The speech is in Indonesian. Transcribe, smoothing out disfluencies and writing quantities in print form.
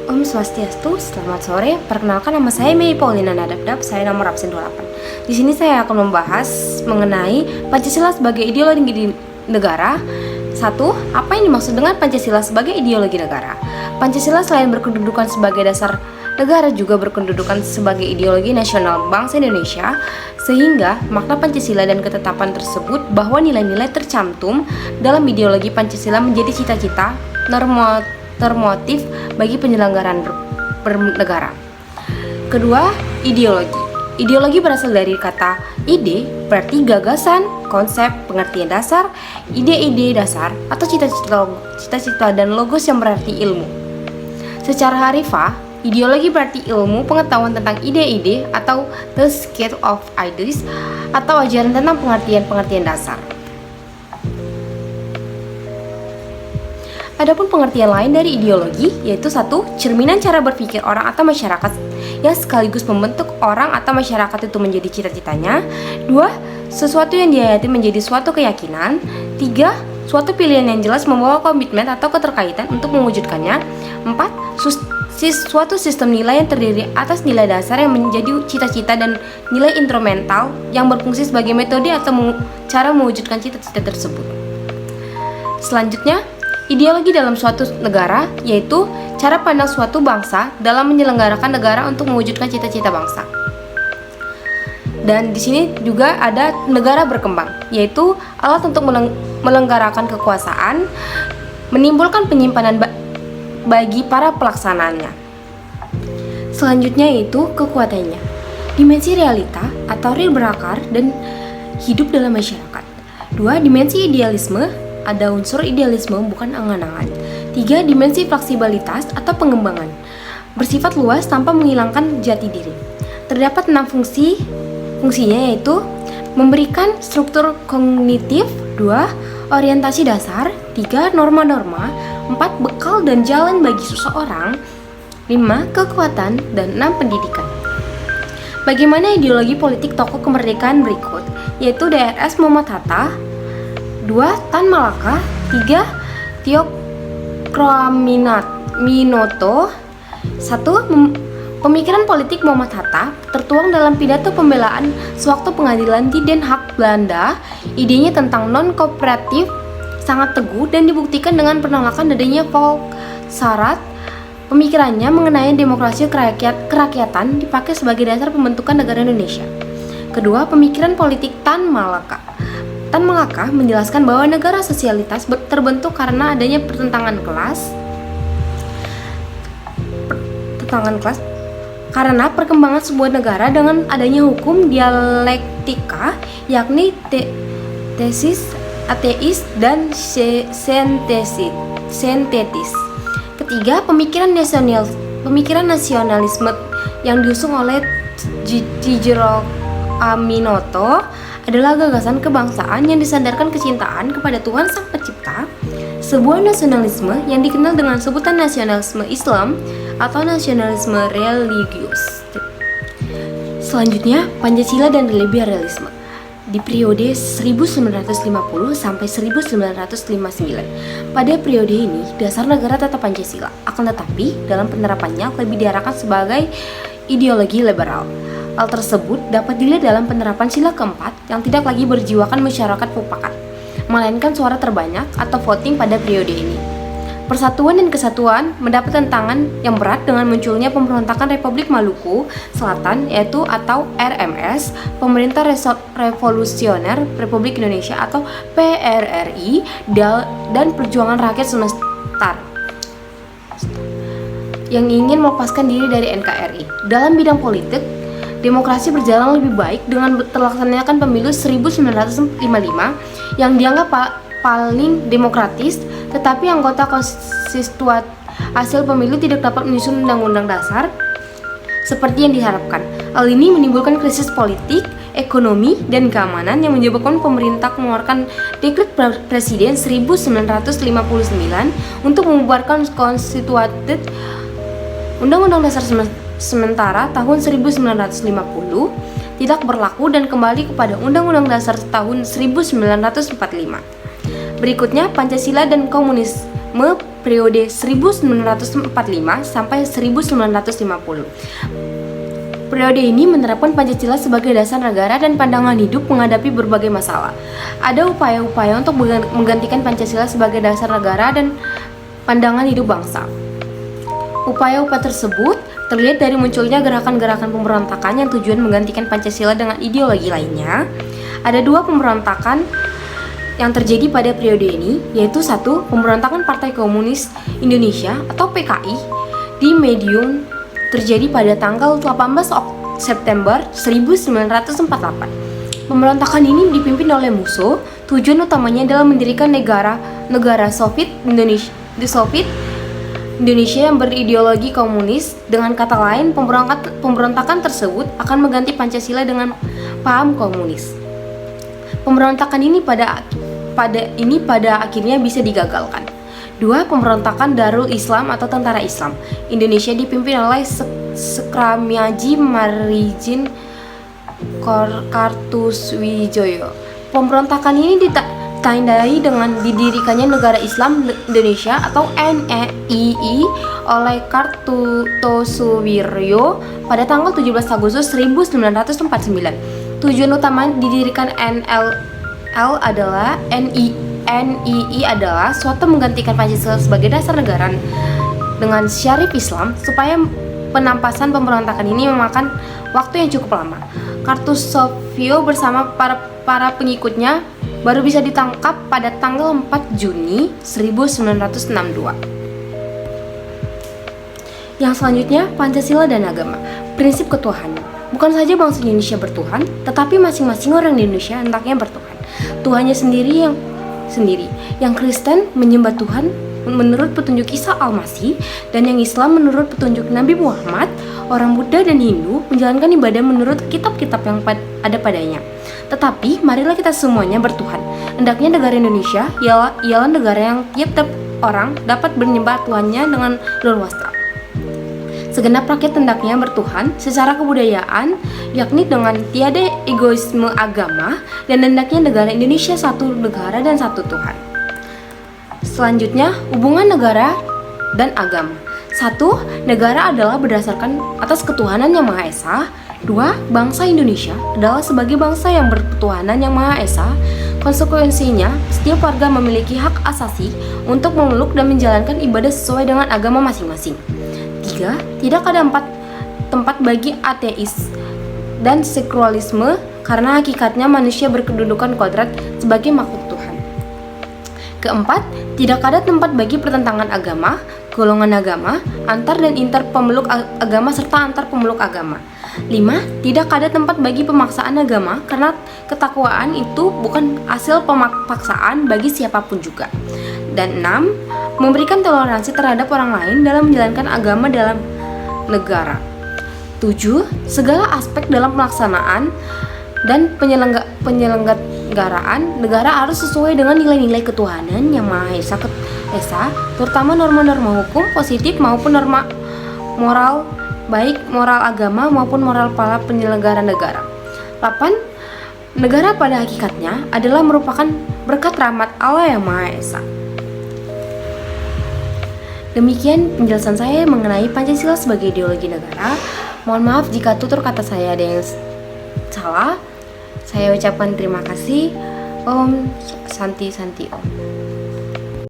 Om Swastiastu, selamat sore. Perkenalkan, nama saya Mei Paulina Nadabdab, saya nomor absen 28. Di sini saya akan membahas mengenai Pancasila sebagai ideologi di negara. 1. Apa yang dimaksud dengan Pancasila sebagai ideologi negara? Pancasila selain berkedudukan sebagai dasar negara juga berkedudukan sebagai ideologi nasional bangsa Indonesia, sehingga makna Pancasila dan ketetapan tersebut bahwa nilai-nilai tercantum dalam ideologi Pancasila menjadi cita-cita normatif bagi penyelenggaraan bernegara. Kedua, ideologi. Ideologi berasal dari kata ide, berarti gagasan, konsep, pengertian dasar, ide-ide dasar, atau cita-cita dan logos yang berarti ilmu. Secara harfiah, ideologi berarti ilmu pengetahuan tentang ide-ide atau the scale of ideas, atau ajaran tentang pengertian-pengertian dasar. Adapun pengertian lain dari ideologi yaitu 1. Cerminan cara berpikir orang atau masyarakat yang sekaligus membentuk orang atau masyarakat itu menjadi cita-citanya. 2. Sesuatu yang dihayati menjadi suatu keyakinan. 3. Suatu pilihan yang jelas membawa komitmen atau keterkaitan untuk mewujudkannya. 4. Suatu sistem nilai yang terdiri atas nilai dasar yang menjadi cita-cita dan nilai instrumental yang berfungsi sebagai metode atau cara mewujudkan cita-cita tersebut. Selanjutnya, ideologi dalam suatu negara yaitu cara pandang suatu bangsa dalam menyelenggarakan negara untuk mewujudkan cita-cita bangsa. Dan di sini juga ada negara berkembang, yaitu alat untuk melenggarakan kekuasaan, menimbulkan penyimpanan bagi para pelaksanaannya. Selanjutnya yaitu kekuatannya, dimensi realita atau real berakar dan hidup dalam masyarakat. 2. Dimensi idealisme, ada unsur idealisme bukan angan-angan. 3. Dimensi fleksibilitas atau pengembangan, bersifat luas tanpa menghilangkan jati diri. Terdapat 6 fungsinya yaitu memberikan struktur kognitif, 2. Orientasi dasar, 3. Norma-norma, 4. Bekal dan jalan bagi seseorang, 5. Kekuatan, dan 6. Pendidikan. Bagaimana ideologi politik tokoh kemerdekaan berikut, yaitu DRS Muhammad Hatta, 2. Tan Malaka, 3. Theocroaminoto. 1. Pemikiran politik Muhammad Hatta tertuang dalam pidato pembelaan sewaktu pengadilan di Den Haag, Belanda. Idenya tentang non-kooperatif sangat teguh dan dibuktikan dengan penolakan adanya Volksraad. Pemikirannya mengenai demokrasi kerakyatan dipakai sebagai dasar pembentukan negara Indonesia. Kedua, pemikiran politik Tan Malaka. Tan Malaka menjelaskan bahwa negara sosialitas terbentuk karena adanya pertentangan kelas karena perkembangan sebuah negara dengan adanya hukum dialektika, yakni tesis, ateis, dan sintetis. Ketiga, pemikiran nasionalisme yang diusung oleh Theocroaminoto adalah gagasan kebangsaan yang disandarkan kecintaan kepada Tuhan Sang Pencipta, sebuah nasionalisme yang dikenal dengan sebutan nasionalisme Islam atau nasionalisme religius. Selanjutnya, Pancasila dan liberalisme. Di periode 1950 sampai 1959. Pada periode ini, dasar negara tetap Pancasila, akan tetapi dalam penerapannya lebih diarahkan sebagai ideologi liberal. Hal tersebut dapat dilihat dalam penerapan sila keempat yang tidak lagi berjiwakan masyarakat mufakat, melainkan suara terbanyak atau voting pada periode ini. Persatuan dan kesatuan mendapat tantangan yang berat dengan munculnya pemberontakan Republik Maluku Selatan yaitu atau RMS, Pemerintah Revolusioner Republik Indonesia atau PRRI, dan Perjuangan Rakyat Semesta yang ingin melepaskan diri dari NKRI. Dalam bidang politik, demokrasi berjalan lebih baik dengan terlaksanakan pemilu 1955 yang dianggap paling demokratis, tetapi anggota konstituen hasil pemilu tidak dapat menyusun undang-undang dasar seperti yang diharapkan. Hal ini menimbulkan krisis politik, ekonomi, dan keamanan yang menyebabkan pemerintah mengeluarkan dekret presiden 1959 untuk membubarkan konstituen Undang-Undang Dasar sementara tahun 1950 tidak berlaku dan kembali kepada Undang-Undang Dasar tahun 1945. Berikutnya, Pancasila dan komunisme periode 1945 sampai 1950. Periode ini menerapkan Pancasila sebagai dasar negara dan pandangan hidup menghadapi berbagai masalah. Ada upaya-upaya untuk menggantikan Pancasila sebagai dasar negara dan pandangan hidup bangsa. Upaya-upaya tersebut terlihat dari munculnya gerakan-gerakan pemberontakan yang tujuan menggantikan Pancasila dengan ideologi lainnya. Ada 2 pemberontakan yang terjadi pada periode ini, yaitu 1. Pemberontakan Partai Komunis Indonesia atau PKI di Madiun terjadi pada tanggal 18 September 1948. Pemberontakan ini dipimpin oleh Musso. Tujuan utamanya adalah mendirikan negara Soviet Indonesia yang berideologi komunis. Dengan kata lain, pemberontakan tersebut akan mengganti Pancasila dengan paham komunis. Pemberontakan ini pada akhirnya bisa digagalkan. 2. Pemberontakan Darul Islam atau Tentara Islam Indonesia dipimpin oleh Sekramiaji Marijin Kartuswijoyo. Pemberontakan ini ditandai dengan didirikannya Negara Islam Indonesia atau NEII oleh Kartosuwiryo pada tanggal 17 Agustus 1949. Tujuan utama didirikan NII adalah suatu menggantikan Pancasila sebagai dasar negara dengan syarif Islam. Supaya penampasan pemberontakan ini memakan waktu yang cukup lama, Kartusowiryo bersama para pengikutnya baru bisa ditangkap pada tanggal 4 Juni 1962. Yang selanjutnya, Pancasila dan agama. Prinsip ketuhanan. Bukan saja bangsa Indonesia bertuhan, tetapi masing-masing orang di Indonesia hendaknya bertuhan. Tuhannya sendiri. Yang Kristen menyembah Tuhan menurut petunjuk Isa Al-Masih, dan yang Islam menurut petunjuk Nabi Muhammad. Orang Buddha dan Hindu menjalankan ibadah menurut kitab-kitab yang ada padanya. Tetapi marilah kita semuanya bertuhan. Hendaknya negara Indonesia ialah negara yang tiap orang dapat menyembah Tuhannya dengan leluasa. Segenap rakyat hendaknya bertuhan secara kebudayaan, yakni dengan tiada egoisme agama, dan hendaknya negara Indonesia satu negara dan satu Tuhan. Selanjutnya, hubungan negara dan agama. 1. Negara adalah berdasarkan atas ketuhanan yang Maha Esa. 2. Bangsa Indonesia adalah sebagai bangsa yang berketuhanan yang Maha Esa. Konsekuensinya, setiap warga memiliki hak asasi untuk memeluk dan menjalankan ibadah sesuai dengan agama masing-masing. 3. Tidak ada tempat bagi ateis dan sekulerisme, karena hakikatnya manusia berkedudukan kodrat sebagai makhluk Tuhan. Keempat, tidak ada tempat bagi pertentangan agama, golongan agama, antar dan inter pemeluk agama serta antar pemeluk agama. 5. Tidak ada tempat bagi pemaksaan agama, karena ketakwaan itu bukan hasil pemaksaan bagi siapapun juga. Dan 6. Memberikan toleransi terhadap orang lain dalam menjalankan agama dalam negara. 7. Segala aspek dalam pelaksanaan dan penyelenggaraan negara harus sesuai dengan nilai-nilai ketuhanan yang Maha Esa, terutama norma-norma hukum positif maupun norma moral, baik moral agama maupun moral para penyelenggara negara. 8. Negara pada hakikatnya adalah merupakan berkat rahmat Allah yang Maha Esa. Demikian penjelasan saya mengenai Pancasila sebagai ideologi negara. Mohon maaf jika tutur kata saya ada yang salah. Saya ucapkan terima kasih. Om Santi Santi Om.